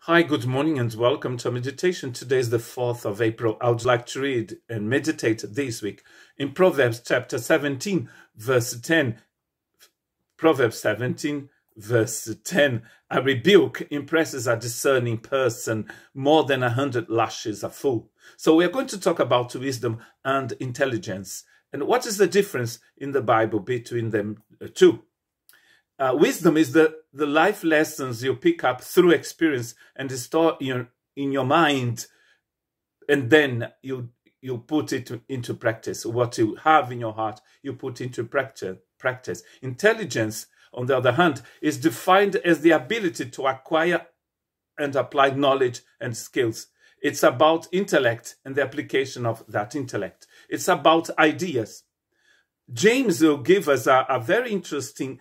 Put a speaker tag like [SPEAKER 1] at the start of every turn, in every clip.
[SPEAKER 1] Hi, good morning and welcome to meditation. Today is the 4th of April. I would like to read and meditate this week in Proverbs chapter 17, verse 10. Proverbs 17, verse 10. A rebuke impresses a discerning person more than 100 lashes a fool. So we are going to talk about wisdom and intelligence. And what is the difference in the Bible between them two? Wisdom is the life lessons you pick up through experience and store in your mind, and then you put it into practice. What you have in your heart, you put into practice. Intelligence, on the other hand, is defined as the ability to acquire and apply knowledge and skills. It's about intellect and the application of that intellect. It's about ideas. James will give us a very interesting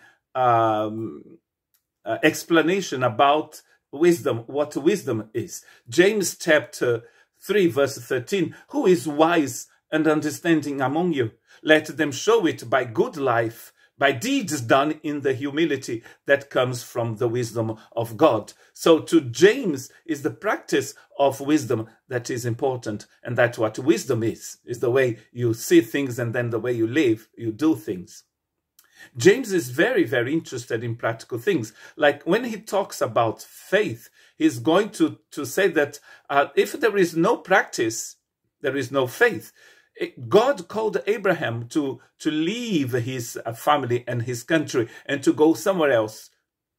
[SPEAKER 1] explanation about wisdom, what wisdom is. James chapter 3 verse 13, who is wise and understanding among you? Let them show it by good life, by deeds done in the humility that comes from the wisdom of God. So to James is the practice of wisdom that is important, and that's what wisdom is the way you see things and then the way you live, you do things. James is very, very interested in practical things. Like when he talks about faith, he's going to say that if there is no practice, there is no faith. God called Abraham to leave his family and his country and to go somewhere else,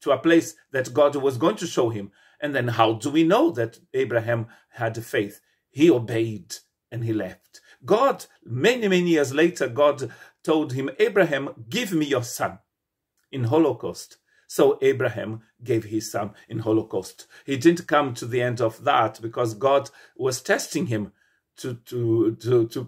[SPEAKER 1] to a place that God was going to show him. And then how do we know that Abraham had faith? He obeyed and he left. God, many, many years later, God told him, Abraham, give me your son in Holocaust. So Abraham gave his son in Holocaust. He didn't come to the end of that because God was testing him,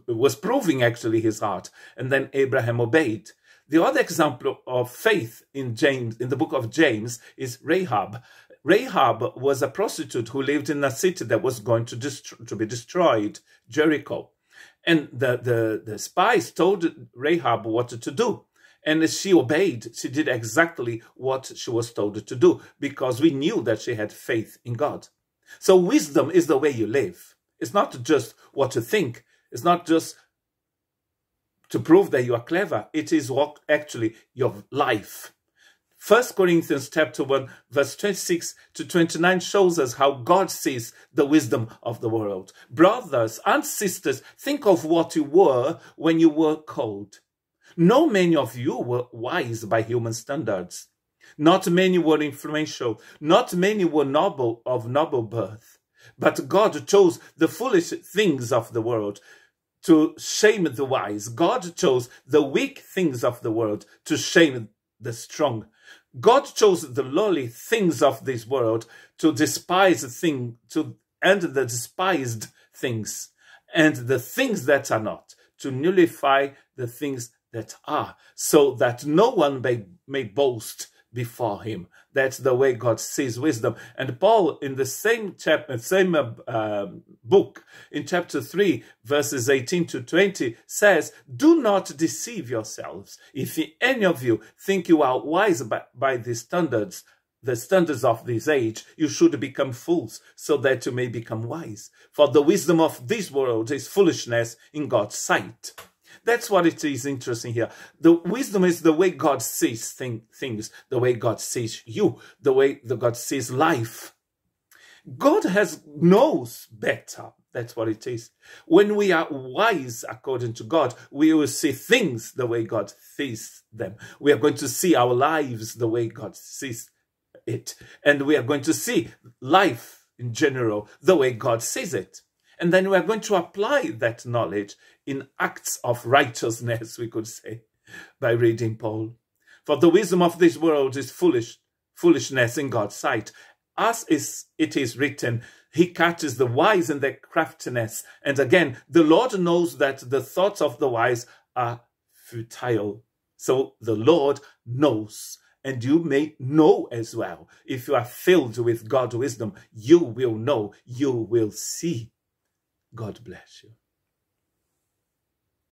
[SPEAKER 1] was proving actually his heart. And then Abraham obeyed. The other example of faith in the book of James, is Rahab. Rahab was a prostitute who lived in a city that was going to be destroyed, Jericho. And the spies told Rahab what to do. And she obeyed. She did exactly what she was told to do, because we knew that she had faith in God. So wisdom is the way you live. It's not just what you think. It's not just to prove that you are clever. It is what actually your life. 1 Corinthians chapter 1, verse 26 to 29 shows us how God sees the wisdom of the world. Brothers and sisters, think of what you were when you were called. No many of you were wise by human standards. Not many were influential. Not many were of noble birth. But God chose the foolish things of the world to shame the wise. God chose the weak things of the world to shame the strong. God chose the lowly things of this world to despise and the despised things, and the things that are not, to nullify the things that are, so that no one may boast before him. That's the way God sees wisdom. And Paul, in the same book, in chapter 3, verses 18 to 20, says, do not deceive yourselves. If any of you think you are wise by the standards of this age, you should become fools, so that you may become wise. For the wisdom of this world is foolishness in God's sight. That's what it is interesting here. The wisdom is the way God sees things, the way God sees you, the way God sees life. God knows better. That's what it is. When we are wise according to God, we will see things the way God sees them. We are going to see our lives the way God sees it. And we are going to see life in general the way God sees it. And then we are going to apply that knowledge in acts of righteousness, we could say, by reading Paul. For the wisdom of this world is foolishness in God's sight. As it is written, he catches the wise in their craftiness. And again, the Lord knows that the thoughts of the wise are futile. So the Lord knows. And you may know as well. If you are filled with God's wisdom, you will know, you will see. God bless you.